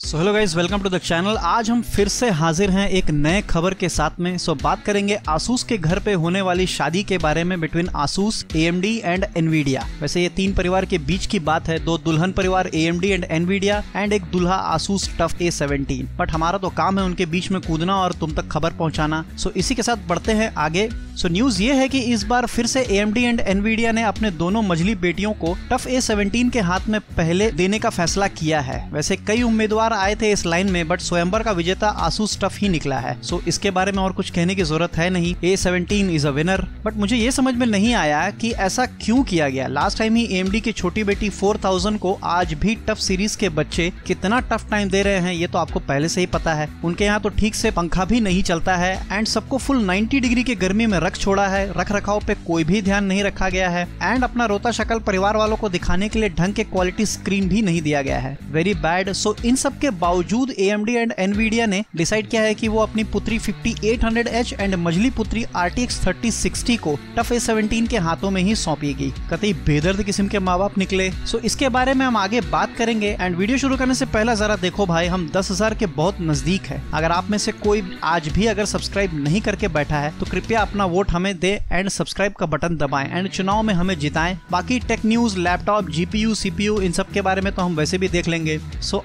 So hello guys, welcome to the channel. आज हम फिर से हाजिर हैं एक नए खबर के साथ में। बात करेंगे आसूस के घर पे होने वाली शादी के बारे में between Asus, AMD and Nvidia. वैसे ये तीन परिवार के बीच की बात है, दो दुल्हन परिवार AMD एंड एनवीडिया एंड एक दुल्हा आसूस टफ A17। बट हमारा तो काम है उनके बीच में कूदना और तुम तक खबर पहुंचाना। इसी के साथ बढ़ते हैं आगे। न्यूज ये है कि इस बार फिर से AMD एंड एनवीडिया ने अपने दोनों मझली बेटियों को टफ A17 के हाथ में पहले देने का फैसला किया है। वैसे कई उम्मीदवार आए थे इस लाइन में, बट स्वयंवर का विजेता आसूस टफ ही निकला है। इसके बारे में और कुछ कहने की जरूरत है नहीं। A17 is a winner. But मुझे ये समझ में नहीं आया कि ऐसा क्यों किया गया। लास्ट टाइम ही AMD की छोटी बेटी 4000 को आज भी टफ सीरीज के बच्चे कितना टफ टाइम दे रहे हैं, ये तो आपको पहले से ही पता है। उनके यहाँ तो ठीक से पंखा भी नहीं चलता है एंड सबको फुल 90 डिग्री के गर्मी में रख छोड़ा है। रख रखाव पे कोई भी ध्यान नहीं रखा गया है एंड अपना रोता शक्ल परिवार वालों को दिखाने के लिए ढंग के क्वालिटी स्क्रीन भी नहीं दिया गया है। Very bad. इन सब के बावजूद AMD एंड एनवीडिया ने डिसाइड किया है कि वो अपनी पुत्री 5800H एंड मझली पुत्री RTX 3060 को टफ A17 के हाथों में ही सौंपेगी। कतई बेदर्द किस्म के माँ बाप निकले। इसके बारे में हम आगे बात करेंगे। एंड वीडियो शुरू करने से पहले जरा देखो भाई, हम 10,000 के बहुत नजदीक है। अगर आप में से कोई आज भी अगर सब्सक्राइब नहीं करके बैठा है तो कृपया अपना वोट हमें दे एंड सब्सक्राइब का बटन दबाएं एंड चुनाव में हमें जिताएं। बाकी tech news, laptop, GPU, CPU इन सब के बारे में तो हम वैसे भी देख लेंगे।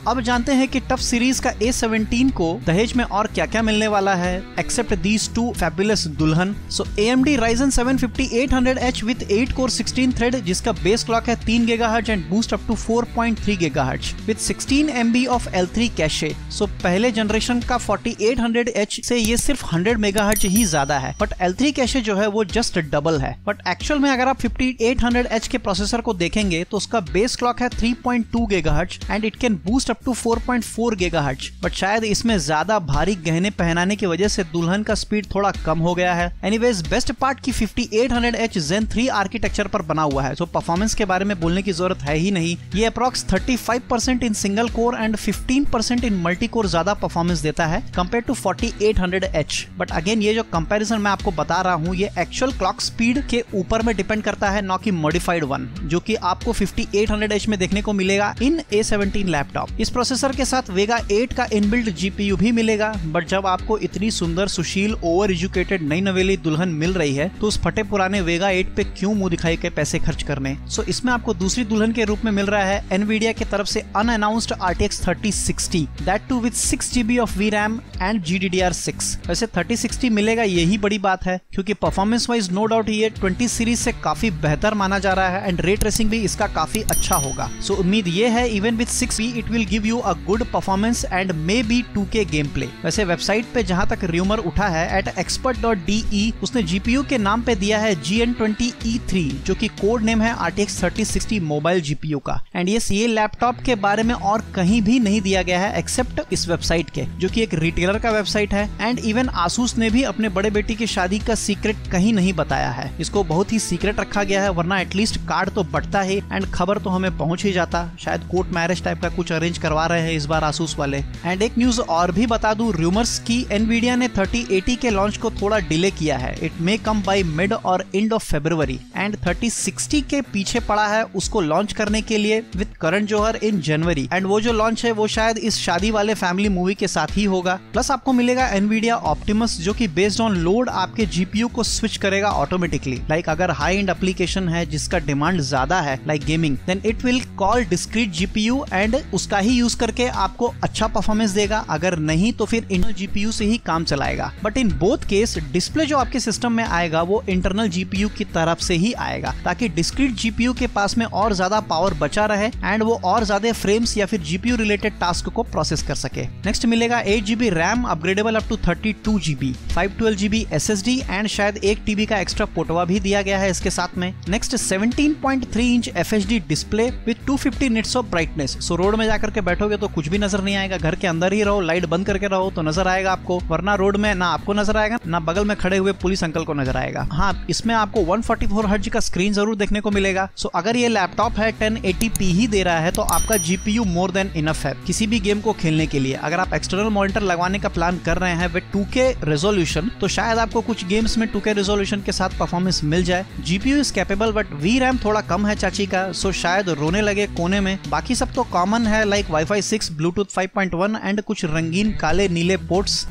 अब जानते हैं कि टफ सीरीज का A17 को दहेज में और क्या क्या मिलने वाला है एक्सेप्ट दीज टू फैबुलस दुल्हन। AMD Ryzen 7 5800H with 8 core 16 thread जिसका बेस क्लॉक है 3 GHz and boost up to 4.3 GHz with 16 MB of L3 cache. पहले जनरेशन का 4800H से ये सिर्फ 100 MHz ही ज्यादा है, बट L3 कैशे जो है वो जस्ट डबल है। बट एक्चुअल में अगर आप 5800H के प्रोसेसर को देखेंगे तो उसका बेस क्लॉक है 3.2 GHz and it can boost up to 4.4 GHz। But शायद इसमें ज्यादा भारी गहने पहनाने की वजह से दुल्हन का स्पीड थोड़ा कम हो गया है। एनीवेज बेस्ट पार्ट की 5800H Zen 3 आर्किटेक्चर पर बना हुआ है, परफॉर्मेंस के बारे में बोलने की जरूरत है ही नहीं। ये approx 35% in single core and 15% in multi core ज्यादा परफॉर्मेंस देता है compare to 4800H। But again ये जो कंपैरिजन मैं आपको बता रहा हूँ ये एक्चुअल क्लॉक स्पीड के ऊपर में डिपेंड करता है, ना कि मॉडिफाइड वन, जो कि आपको 5800H में देखने को मिलेगा इन A17 लैपटॉप। इस प्रोसेसर के साथ Vega 8 का इनबिल्ट GPU भी मिलेगा। बट जब आपको इतनी सुंदर, सुशील, ओवर एजुकेटेड नई नवेली दुल्हन मिल रही है तो उस फटे पुराने Vega 8 पे क्यों मुंह दिखाई के पैसे खर्च करने। इसमें आपको दूसरी दुल्हन के रूप में मिल रहा है एनवीडिया की तरफ से unannounced RTX 3060 that too with 6 GB of VRAM and GDDR6। वैसे 3060 मिलेगा यही बड़ी बात है, क्योंकि परफॉर्मेंस वाइज नो डाउट ये 20 सीरीज से काफी बेहतर माना जा रहा है एंड रे ट्रेसिंग भी इसका काफी अच्छा होगा। उम्मीद ये है even with 6B it will give you a good performance and may be 2K game play. वैसे वेबसाइट पे जहां तक रूमर उठा है एट expert.de उसने GPU के नाम पे दिया है GN20E3, जो कि कोड नेम है RTX 3060 मोबाइल GPU का। एंड ये लैपटॉप के बारे में और कहीं भी नहीं दिया गया है एक्सेप्ट इस वेबसाइट के, जो कि एक रिटेलर का वेबसाइट है। एंड इवन आसूस ने भी अपने बड़े बेटी की शादी का सीक्रेट कहीं नहीं बताया है। इसको बहुत ही सीक्रेट रखा गया है, वरना एटलीस्ट कार्ड तो बटता ही एंड खबर तो हमें पहुंच ही जाता। शायद कोर्ट मैरिज टाइप का कुछ अरेंज करवा रहे हैं इस बार आसूस वाले। एंड एक न्यूज और भी बता दूं, रूमर्स की एनवीडिया ने 3080 के लॉन्च को थोड़ा डिले किया है। It may come by mid और एंड ऑफ फरवरी एंड 3060 के पीछे पड़ा है उसको लॉन्च करने के लिए with Karan Johar in January. And वो जो लॉन्च है वो शायद इस शादी वाले फैमिली मूवी के साथ ही होगा। प्लस आपको मिलेगा एनवीडिया ऑप्टिमस, जो कि बेस्ड ऑन लोड आपके GPU को स्विच करेगा ऑटोमेटिकली। लाइक अगर हाई एंड एप्लीकेशन है जिसका डिमांड ज्यादा है like gaming, then it will call discrete GPU and उसका ही यूज करके आपको अच्छा परफॉर्मेंस देगा। अगर नहीं तो फिर इंटरनल GPU से ही काम चलाएगा। But in both case display जो आपके सिस्टम में आएगा वो इंटरनल GPU की तरफ से ही आएगा, ताकि डिस्क्रीट GPU के पास में और ज्यादा पावर बचा रहे एंड वो और ज्यादा फ्रेम्स या फिर GPU रिलेटेड टास्क को प्रोसेस कर सके। नेक्स्ट मिलेगा 8GB RAM upgradable up to 32GB, 512GB SSD and शायद 1 TB का एक्स्ट्रा पोटवा भी दिया गया है इसके साथ में। Next 17.3 inch FHD display with 250 nits of brightness. Road में जाकर के बैठोगे तो कुछ भी नजर नहीं आएगा, घर के अंदर ही रहो, लाइट बंद करके रहो तो नजर आएगा आपको, वरना रोड में ना आपको नजर आएगा ना बगल में खड़े हुए पुलिस अंकल को नजर आएगा। हाँ, इसमें आपको 144 हर्ट्ज का स्क्रीन जरूर देखने को मिलेगा। अगर ये लैपटॉप है 1080p ही दे रहा है तो आपका GPU मोर देन इनफ है किसी भी गेम को खेलने के लिए। अगर आप एक्सटर्नल मॉनिटर लगवाने का प्लान कर रहे हैं विद 2K रेजोल्यूशन तो शायद आपको कुछ गेम्स में 2K रिजोल्यूशन के साथ परफॉर्मेंस मिल जाए। GPU is capable but VRAM थोड़ा कम है चाची का, सो शायद रोने लगे कोने में। बाकी सब तो कॉमन है लाइक वाईफाई 6, ब्लूटूथ 5.1 एंड कुछ रंगीन काले नीले पोर्ट्स।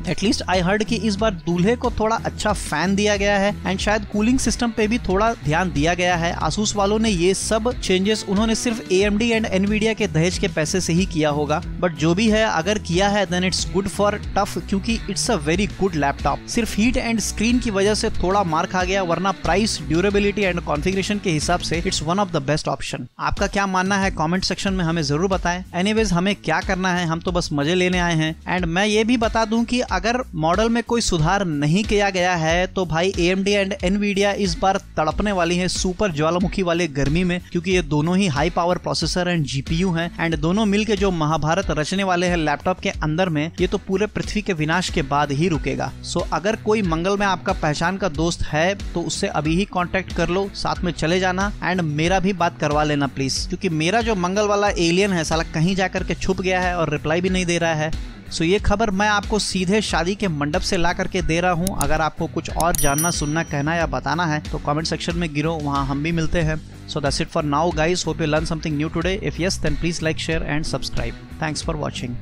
एटलीस्ट आई हर्ड कि इस बार दूल्हे को थोड़ा अच्छा फैन दिया गया है एंड शायद कूलिंग सिस्टम पे भी थोड़ा ध्यान दिया गया है। आसूस वालों ने ये सब चेंजेस उन्होंने सिर्फ AMD एंड एनवीडिया के दहेज के पैसे से ही किया होगा, बट जो भी है अगर किया है then it's good for tough, क्योंकि it's a very good laptop. सिर्फ हीट एंड स्क्रीन की वजह से थोड़ा मार खा गया, वरना प्राइस, ड्यूरेबिलिटी एंड कॉन्फ़िगरेशन के हिसाब से it's one of the best option. आपका क्या मानना है कमेंट सेक्शन में हमें जरूर बताएं। एनीवेज हमें क्या करना है, हम तो बस मजे लेने आए हैं। एंड मैं ये भी बता दूं कि अगर मॉडल में कोई सुधार नहीं किया गया है तो भाई AMD एंड एनवीडिया इस बार तड़पने वाली है सुपर ज्वालामुखी वाले गर्मी में, क्योंकि ये दोनों ही high power processor and GPU हैं एंड दोनों मिलके जो महाभारत रचने वाले हैं लैपटॉप के अंदर में, ये तो पूरे पृथ्वी के विनाश के बाद ही रुकेगा। सो अगर कोई मंगल में आपका पहचान का दोस्त है तो उससे अभी ही कांटेक्ट कर लो, साथ में चले जाना एंड मेरा भी बात करवा लेना प्लीज, क्योंकि मेरा जो मंगल वाला एलियन है साला कहीं जाकर के छुप गया है और रिप्लाई भी नहीं दे रहा है। सो ये खबर मैं आपको सीधे शादी के मंडप से ला करके दे रहा हूँ। अगर आपको कुछ और जानना, सुनना, कहना या बताना है तो कमेंट सेक्शन में गिरो, वहाँ हम भी मिलते हैं। So that's it for now guys, hope you learned something new today. If yes, then please like, share and subscribe. Thanks for watching.